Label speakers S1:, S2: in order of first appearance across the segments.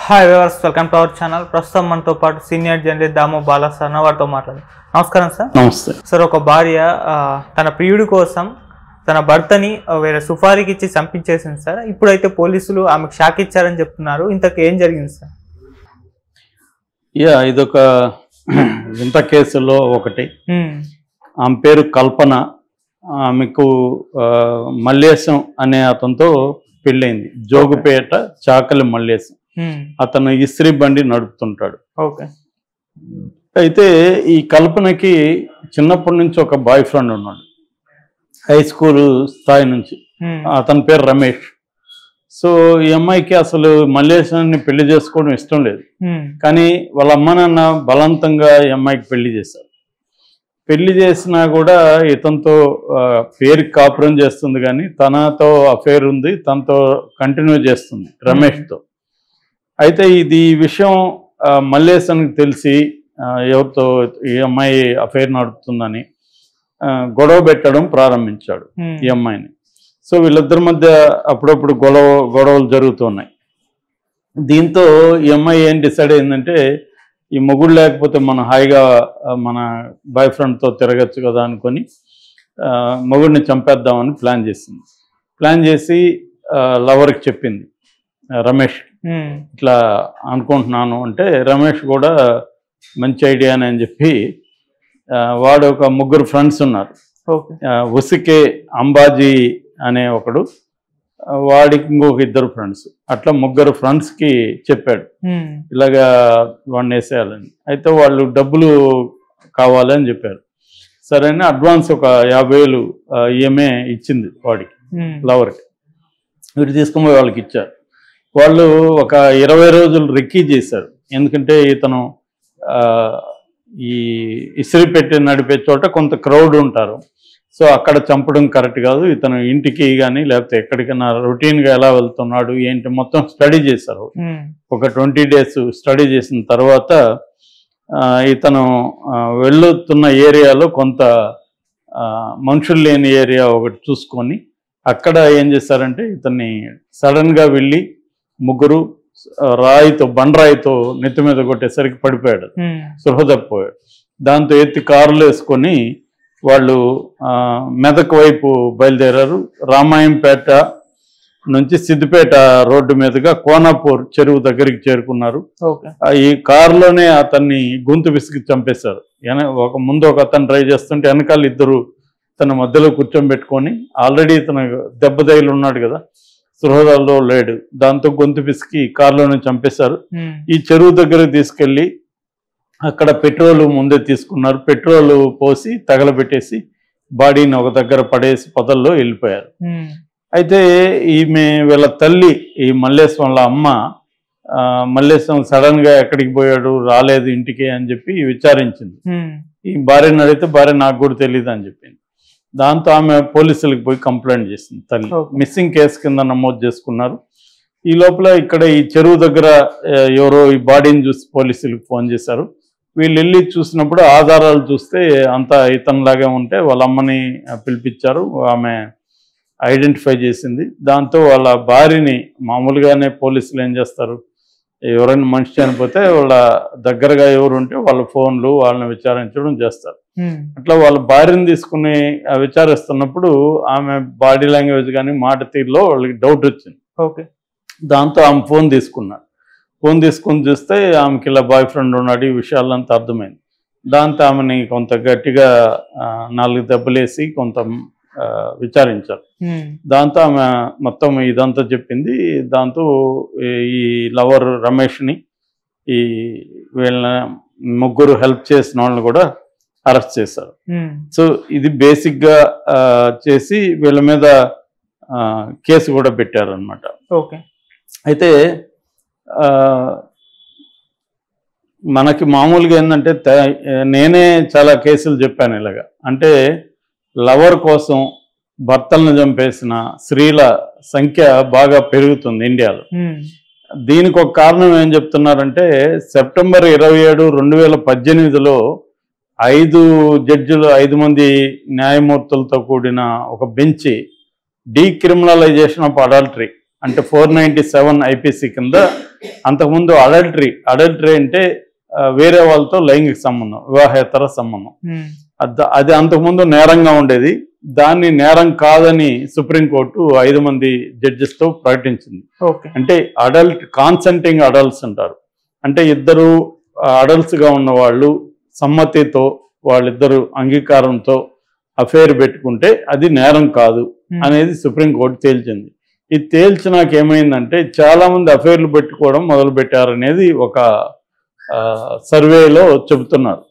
S1: Hi viewers, welcome to our channel. ప్రస్తుతం మనతో పాటు సీనియర్ జర్నలిస్ట్ దాము బాలా సార్ వారితో మాట్లాడారు. నమస్కారం సార్.
S2: నమస్తే
S1: సార్, ఒక భార్య తన ప్రియుడి కోసం తన భర్తని వేరే సుఫారీకి ఇచ్చి చంపించేసింది సార్. ఇప్పుడైతే పోలీసులు ఆమెకు షాక్ ఇచ్చారని చెప్తున్నారు. ఇంతకు ఏం జరిగింది సార్?
S2: ఇదొక వింత కేసులో ఒకటి. ఆమె పేరు కల్పన. ఆమెకు మల్లేశం అనే అతనితో పెళ్ళైంది. జోగుపేట చాకలి మల్లేశం. అతను ఇస్త్రీ బండి నడుపుతుంటాడు.
S1: ఓకే.
S2: అయితే ఈ కల్పనకి చిన్నప్పటి నుంచి ఒక బాయ్ ఫ్రెండ్ ఉన్నాడు, హై స్కూల్ స్థాయి నుంచి. అతని పేరు రమేష్. సో ఈ అమ్మాయికి అసలు మల్లేశాన్ని పెళ్లి చేసుకోవడం ఇష్టం లేదు. కానీ వాళ్ళ అమ్మ నాన్న బలవంతంగా ఈ అమ్మాయికి పెళ్లి చేశారు. పెళ్లి చేసినా కూడా ఇతనితో పేరుకి కాపురం చేస్తుంది, కానీ తనతో అఫేర్ ఉంది, తనతో కంటిన్యూ చేస్తుంది రమేష్తో. అయితే ఈ విషయం మల్లేశానికి తెలిసి ఎవరితో ఈ అమ్మాయి అఫేర్ నడుపుతుందని గొడవ పెట్టడం ప్రారంభించాడు ఈ అమ్మాయిని. సో వీళ్ళిద్దరి మధ్య అప్పుడప్పుడు గొడవలు జరుగుతున్నాయి. దీంతో ఈ అమ్మాయి ఏం డిసైడ్ అయిందంటే, ఈ మొగుడు లేకపోతే మనం హాయిగా మన బాయ్ ఫ్రెండ్తో తిరగచ్చు కదా అనుకొని మొగుడిని చంపేద్దామని ప్లాన్ చేసింది. ప్లాన్ చేసి లవర్కి చెప్పింది రమేష్, ఇట్లా అనుకుంటున్నాను అంటే, రమేష్ కూడా మంచి ఐడియానే అని చెప్పి వాడు ఒక ముగ్గురు ఫ్రెండ్స్ ఉన్నారు. ఉసికే అంబాజీ అనే ఒకడు, వాడికి ఇంకొక ఇద్దరు ఫ్రెండ్స్, అట్లా ముగ్గురు ఫ్రెండ్స్కి చెప్పాడు ఇలాగా వాడిని వేసేయాలని. అయితే వాళ్ళు డబ్బులు కావాలని చెప్పారు. సరే అని అడ్వాన్స్ ఒక 50,000 ఈఎంఏ ఇచ్చింది వాడికి, లవర్కి. వీడు తీసుకుని వాళ్ళకి ఇచ్చారు. వాళ్ళు ఒక 20 రోజులు రెక్కీ చేశారు. ఎందుకంటే ఇతను ఈ ఇస్త్రీ పెట్టి నడిపే చోట కొంత క్రౌడ్ ఉంటారు. సో అక్కడ చంపడం కరెక్ట్ కాదు, ఇతను ఇంటికి కానీ లేకపోతే ఎక్కడికైనా రొటీన్గా ఎలా వెళ్తున్నాడు ఏంటి మొత్తం స్టడీ చేశారు. ఒక 20 days స్టడీ చేసిన తర్వాత ఇతను వెళ్తున్న ఏరియాలో కొంత మనుషులు లేని ఏరియా ఒకటి చూసుకొని అక్కడ ఏం చేశారంటే, ఇతన్ని సడన్గా వెళ్ళి ముగ్గురు బండరాయితో నెత్తి మీద కొట్టేసరికి పడిపోయాడు, స్పృహ తప్పిపోయాడు. దాంతో ఎత్తి కారులో వేసుకొని వాళ్ళు మెదక్ వైపు బయలుదేరారు. రామాయంపేట నుంచి సిద్దిపేట రోడ్డు మీదుగా కోనాపూర్ చెరువు దగ్గరికి చేరుకున్నారు. ఈ కారులోనే అతన్ని గొంతు విసిగి చంపేశారు. ముందు ఒక అతను డ్రైవ్ చేస్తుంటే వెనకాల ఇద్దరు తన మధ్యలో కూర్చోబెట్టుకొని, ఆల్రెడీ ఇతను దెబ్బ తగిలి ఉన్నాడు కదా, స్పృహలో లేడు. దాంతో గొంతు పిసికి కారులోనే చంపేశారు. ఈ చెరువు దగ్గరకు తీసుకెళ్లి అక్కడ పెట్రోల్ ముందే తీసుకున్నారు. పెట్రోల్ పోసి తగలబెట్టేసి బాడీని ఒక దగ్గర పడేసి పొదల్లో వెళ్ళిపోయారు. అయితే వీళ్ళ తల్లి, ఈ మల్లేశం వాళ్ళ అమ్మ, మల్లేశం సడన్ గా ఎక్కడికి పోయాడు, రాలేదు ఇంటికి అని చెప్పి విచారించింది. ఈ భార్యను అడిగితే భార్య నాకు కూడా తెలియదు అని చెప్పింది. దాంతో ఆమె పోలీసులకు పోయి కంప్లైంట్ చేసింది. తల్లి మిస్సింగ్ కేసు కింద నమోదు చేసుకున్నారు. ఈ లోపల ఇక్కడ ఈ చెరువు దగ్గర ఎవరో ఈ బాడీని చూసి పోలీసులకు ఫోన్ చేశారు. వీళ్ళు వెళ్ళి చూసినప్పుడు ఆధారాలు చూస్తే అంతా ఇతనిలాగే ఉంటే వాళ్ళ అమ్మని పిలిపించారు. ఆమె ఐడెంటిఫై చేసింది. దాంతో వాళ్ళ భార్యని, మామూలుగానే పోలీసులు ఏం చేస్తారు, ఎవరైనా మనిషి చనిపోతే వాళ్ళ దగ్గరగా ఎవరు ఉంటే వాళ్ళ ఫోన్లు వాళ్ళని విచారించడం చేస్తారు. అట్లా వాళ్ళ భార్యను తీసుకుని విచారిస్తున్నప్పుడు ఆమె బాడీ లాంగ్వేజ్ కానీ మాట తీరులో వాళ్ళకి డౌట్ వచ్చింది. దాంతో ఆమె ఫోన్ తీసుకున్నారు. ఫోన్ తీసుకుని చూస్తే ఆమెకి ఇలా బాయ్ ఫ్రెండ్ ఉన్నాడు, ఈ విషయాలంతా అర్థమైంది. దాంతో ఆమెని కొంత గట్టిగా 4 దెబ్బలేసి కొంత విచారించారు. దాంతో ఆమె మొత్తం ఇదంతా చెప్పింది. దాంతో ఈ లవర్ రమేష్ని, ఈ వీళ్ళ ముగ్గురు హెల్ప్ చేసిన వాళ్ళని కూడా అరెస్ట్ చేశారు. సో ఇది బేసిక్గా చేసి వీళ్ళ మీద కేసు కూడా పెట్టారు అన్నమాట. అయితే మనకి మామూలుగా ఏంటంటే, నేనే చాలా కేసులు చెప్పాను ఇలాగా. అంటే లవర్ కోసం భర్తలను చంపేసిన స్త్రీల సంఖ్య బాగా పెరుగుతుంది ఇండియాలో. దీనికి ఒక కారణం ఏం చెప్తున్నారంటే, సెప్టెంబర్ 27, 2018లో 5 మంది న్యాయమూర్తులతో కూడిన ఒక బెంచ్ డీక్రిమినలైజేషన్ ఆఫ్ అడల్టరీ అంటే 497 ఐపీసీ కింద అంతకుముందు అడల్టరీ అంటే వేరే వాళ్ళతో లైంగిక సంబంధం, వివాహేతర సంబంధం, అది అంతకుముందు నేరంగా ఉండేది. దాన్ని నేరం కాదని సుప్రీంకోర్టు 5 మంది జడ్జెస్తో ప్రకటించింది. అంటే కాన్సెంటింగ్ అడల్ట్స్ అంటారు. అంటే ఇద్దరు అడల్ట్స్గా ఉన్న వాళ్ళు సమ్మతితో వాళ్ళిద్దరు అంగీకారంతో అఫైర్ పెట్టుకుంటే అది నేరం కాదు అనేది సుప్రీంకోర్టు తేల్చింది. ఇది తేల్చినాక ఏమైందంటే చాలా మంది అఫైర్లు పెట్టుకోవడం మొదలు పెట్టారనేది ఒక సర్వేలో చెబుతున్నారు.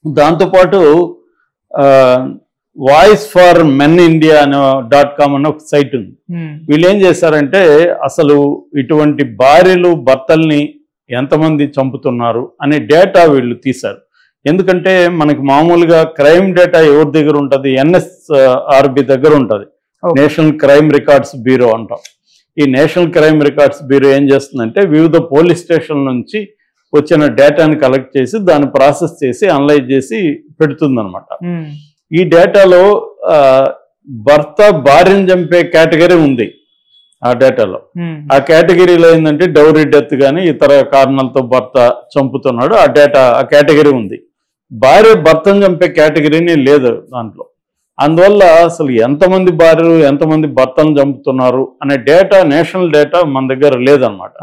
S2: దాంతోపాటు వాయిస్ ఫర్ మెన్ ఇండియా అనే .com అనే ఒక సైట్ ఉంది. వీళ్ళు ఏం చేశారంటే అసలు ఇటువంటి భార్యలు భర్తల్ని ఎంతమంది చంపుతున్నారు అనే డేటా వీళ్ళు తీశారు. ఎందుకంటే మనకి మామూలుగా క్రైమ్ డేటా ఎవరి దగ్గర ఉంటుంది, NSRB దగ్గర ఉంటుంది, నేషనల్ క్రైమ్ రికార్డ్స్ బ్యూరో అంటాం. ఈ నేషనల్ క్రైమ్ రికార్డ్స్ బ్యూరో ఏం చేస్తుందంటే వివిధ పోలీస్ స్టేషన్ల నుంచి వచ్చిన డేటాని కలెక్ట్ చేసి దాన్ని ప్రాసెస్ చేసి అనలైజ్ చేసి పెడుతుందన్నమాట. ఈ డేటాలో భర్త భార్యను చంపే కేటగిరీ ఉంది ఆ డేటాలో. ఆ కేటగిరీలో ఏంటంటే డౌరీ డెత్ కానీ ఇతర కారణాలతో భర్త చంపుతున్నాడు, ఆ కేటగిరీ ఉంది. భార్య భర్తను చంపే కేటగిరీని లేదు దాంట్లో. అందువల్ల అసలు ఎంతమంది భార్యలు ఎంతమంది భర్తను చంపుతున్నారు అనే డేటా, నేషనల్ డేటా మన దగ్గర లేదనమాట.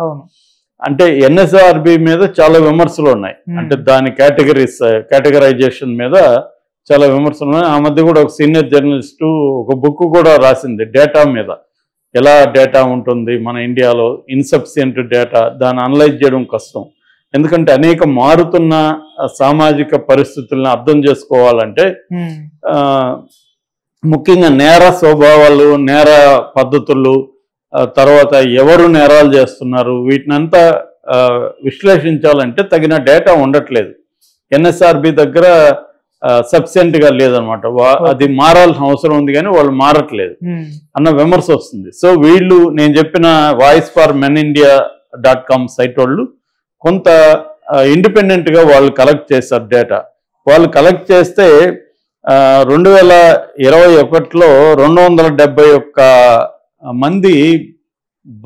S2: అంటే NSRB మీద చాలా విమర్శలు ఉన్నాయి. అంటే దాని కేటగరైజేషన్ మీద చాలా విమర్శలు ఉన్నాయి. ఆ మధ్య కూడా ఒక సీనియర్ జర్నలిస్టు ఒక బుక్ కూడా రాసింది డేటా మీద, ఎలా డేటా ఉంటుంది మన ఇండియాలో, ఇన్సఫిషియంట్ డేటా, దాన్ని అనలైజ్ చేయడం కష్టం. ఎందుకంటే అనేక మారుతున్న సామాజిక పరిస్థితులను అర్థం చేసుకోవాలంటే ముఖ్యంగా నేర స్వభావాలు, నేర పద్ధతులు, తర్వాత ఎవరు నేరాలు చేస్తున్నారు, వీటినంతా విశ్లేషించాలంటే తగిన డేటా ఉండట్లేదు. NSRB దగ్గర సఫిషియెంట్గా లేదనమాట. అది మారాల్సిన అవసరం ఉంది కానీ వాళ్ళు మారట్లేదు అన్న విమర్శ వస్తుంది. సో వీళ్ళు నేను చెప్పిన voice for men India .com site వాళ్ళు కొంత ఇండిపెండెంట్గా వాళ్ళు కలెక్ట్ చేస్తారు డేటా. వాళ్ళు కలెక్ట్ చేస్తే 2021లో 271 మంది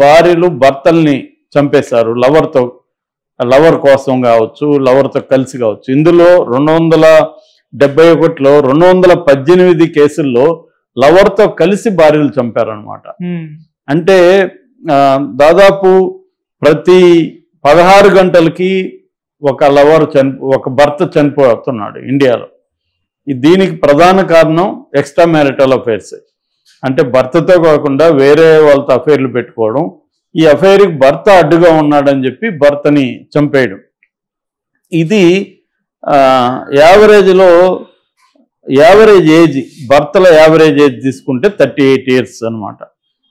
S2: భార్యలు భర్తల్ని చంపేశారు, లవర్ కోసం కావచ్చు, లవర్తో కలిసి కావచ్చు. ఇందులో 271లో 218 కేసుల్లో లవర్తో కలిసి భార్యలు చంపారనమాట. అంటే దాదాపు ప్రతి 16 గంటలకి ఒక భర్త చనిపోతున్నాడు ఇండియాలో. దీనికి ప్రధాన కారణం ఎక్స్ట్రా మ్యారిటల్ అఫైర్స్. అంటే భర్తతో కాకుండా వేరే వాళ్ళతో అఫైర్లు పెట్టుకోవడం, ఈ అఫైర్కి భర్త అడ్డుగా ఉన్నాడని చెప్పి భర్తని చంపేయడం. ఇది యావరేజ్ ఏజ్, భర్తల యావరేజ్ ఏజ్ తీసుకుంటే 38 ఇయర్స్ అనమాట.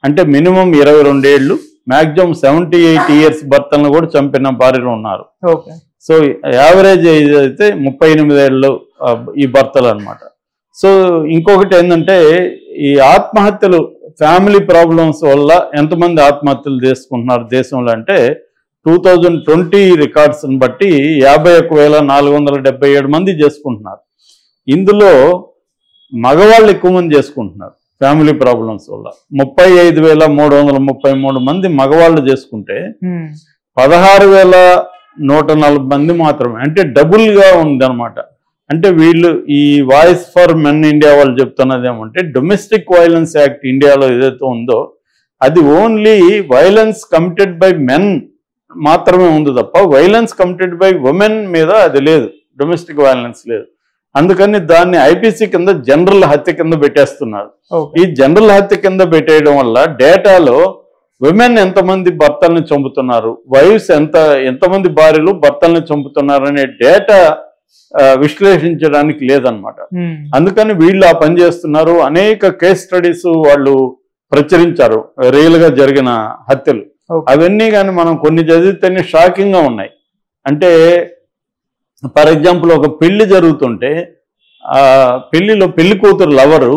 S2: అంటే మినిమం 22 ఏళ్ళు, మ్యాక్సిమం 78 ఇయర్స్ భర్తలను కూడా చంపిన భార్యలు ఉన్నారు. సో యావరేజ్ ఏజ్ అయితే 38 ఏళ్ళు ఈ భర్తలు అనమాట. సో ఇంకొకటి ఏంటంటే ఈ ఆత్మహత్యలు, ఫ్యామిలీ ప్రాబ్లమ్స్ వల్ల ఎంతమంది ఆత్మహత్యలు చేసుకుంటున్నారు దేశంలో అంటే 2020 రికార్డ్స్ని బట్టి 51,477 మంది చేసుకుంటున్నారు. ఇందులో మగవాళ్ళు ఎక్కువ మంది చేసుకుంటున్నారు ఫ్యామిలీ ప్రాబ్లమ్స్ వల్ల. 35,333 మంది మగవాళ్ళు చేసుకుంటే 16,140 మంది మాత్రమే, అంటే డబుల్గా ఉందన్నమాట. అంటే వీళ్ళు ఈ వాయిస్ ఫర్ మెన్ ఇండియా వాళ్ళు చెప్తున్నది ఏమంటే డొమెస్టిక్ వైలెన్స్ యాక్ట్ ఇండియాలో ఏదైతే ఉందో అది only violence committed by men మాత్రమే ఉంది తప్ప వైలెన్స్ కమిటెడ్ బై ఉమెన్ మీద అది లేదు, డొమెస్టిక్ వైలెన్స్ లేదు. అందుకని దాన్ని ఐపీసీ కింద జనరల్ హత్య కింద పెట్టేస్తున్నారు. ఈ జనరల్ హత్య కింద పెట్టేయడం వల్ల డేటాలో విమెన్ ఎంతమంది భర్తల్ని చంపుతున్నారు, వైఫ్స్ ఎంతమంది భార్యలు భర్తల్ని చంపుతున్నారు అనే డేటా విశ్లేషించడానికి లేదనమాట. అందుకని వీళ్ళు ఆ పని చేస్తున్నారు. అనేక కేస్ స్టడీస్ వాళ్ళు ప్రచురించారు, రియల్ గా జరిగిన హత్యలు. అవన్నీ కానీ మనం కొన్ని చదివితేనే షాకింగ్ గా ఉన్నాయి. అంటే ఫర్ ఎగ్జాంపుల్ ఒక పెళ్లి జరుగుతుంటే ఆ పెళ్లిలో పెళ్లి కూతురు లవరు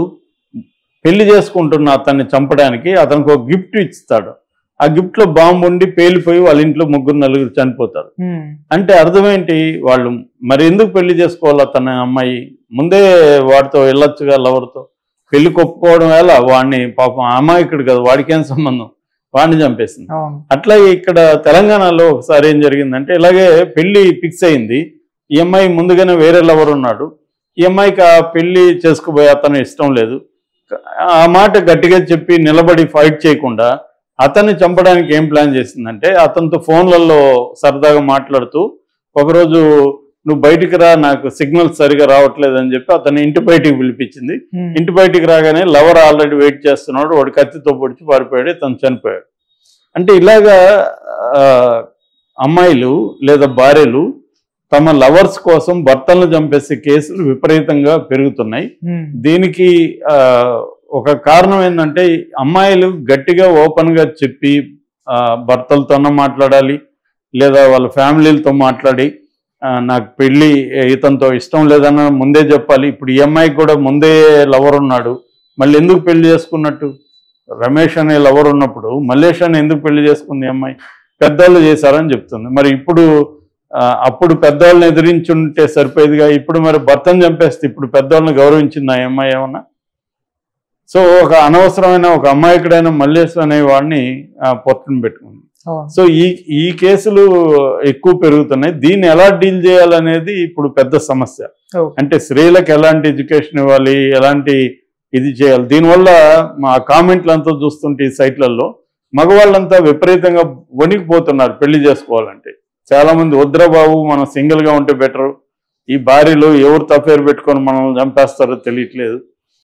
S2: పెళ్లి చేసుకుంటున్న అతన్ని చంపడానికి అతనికి ఒక గిఫ్ట్ ఇస్తాడు. ఆ గిఫ్ట్ లో బాంబు ఉండి పేలిపోయి వాళ్ళ ఇంట్లో 3-4 చనిపోతారు. అంటే అర్థమేంటి, వాళ్ళు మరి ఎందుకు పెళ్లి చేసుకోవాలి తన అమ్మాయి, ముందే వాడితో వెళ్ళొచ్చుగా లవర్తో. పెళ్లి కొప్పుకోవడం ఎలా, వాడిని పాపం అమాయకుడు కదా, వాడికేం సంబంధం. వాడిని చంపేసింది.
S1: అవును.
S2: అట్లాగే ఇక్కడ తెలంగాణలో ఒకసారి ఏం జరిగిందంటే ఇలాగే పెళ్లి ఫిక్స్ అయింది. ఈ అమ్మాయి ముందుగానే వేరే లవర్ ఉన్నాడు. ఈ అమ్మాయికి ఆ పెళ్లి చేసుకుపోయే అతను ఇష్టం లేదు. ఆ మాట గట్టిగా చెప్పి నిలబడి ఫైట్ చేయకుండా అతన్ని చంపడానికి ఏం ప్లాన్ చేసిందంటే అతనితో ఫోన్లలో సరదాగా మాట్లాడుతూ ఒకరోజు నువ్వు బయటికి రా, నాకు సిగ్నల్ సరిగా రావట్లేదు అని చెప్పి అతన్ని ఇంటి బయటికి పిలిపించింది. ఇంటి బయటికి రాగానే లవర్ ఆల్రెడీ వెయిట్ చేస్తున్నాడు. వాడు కత్తితో పొడిచి పారిపోయాడు, తను చనిపోయాడు. అంటే ఇలాగా అమ్మాయిలు లేదా భార్యలు తమ లవర్స్ కోసం భర్తలను చంపేసే కేసులు విపరీతంగా పెరుగుతున్నాయి. దీనికి ఒక కారణం ఏంటంటే అమ్మాయిలు గట్టిగా ఓపెన్ గా చెప్పి భర్తలతోనే మాట్లాడాలి, లేదా వాళ్ళ ఫ్యామిలీలతో మాట్లాడి నాకు పెళ్లి ఇతనితో ఇష్టం లేదన్న ముందే చెప్పాలి. ఇప్పుడు ఈ అమ్మాయికి కూడా ముందే లవర్ ఉన్నాడు, మళ్ళీ ఎందుకు పెళ్లి చేసుకున్నట్టు? రమేష్ అనే లవర్ ఉన్నప్పుడు మల్లేష్ అని ఎందుకు పెళ్లి చేసుకుంది అమ్మాయి? పెద్దవాళ్ళు చేశారని చెప్తుంది. మరి ఇప్పుడు అప్పుడు పెద్దవాళ్ళని ఎదిరించుంటే సరిపోయేదిగా. ఇప్పుడు మరి భర్తను చంపేస్తే ఇప్పుడు పెద్దవాళ్ళని గౌరవించింది ఆ అమ్మాయి ఏమన్నా? సో ఒక అనవసరమైన ఒక అమాయకుడైన మల్లేష్ అనే వాడిని పొట్టను పెట్టుకుంది. సో ఈ కేసులు ఎక్కువ పెరుగుతున్నాయి. దీన్ని ఎలా డీల్ చేయాలనేది ఇప్పుడు పెద్ద సమస్య. అంటే స్త్రీలకు ఎలాంటి ఎడ్యుకేషన్ ఇవ్వాలి, ఎలాంటి ఇది చేయాలి. దీనివల్ల మా కామెంట్లు అంతా చూస్తుంటే ఈ సైట్లలో మగవాళ్ళంతా విపరీతంగా వణికిపోతున్నారు పెళ్లి చేసుకోవాలంటే. చాలా మంది వద్దురా బాబు మనం సింగిల్గా ఉంటే బెటరు, ఈ భార్యలు ఎవరు తప్పేరు పెట్టుకొని మనల్ని చంపేస్తారో తెలియట్లేదు,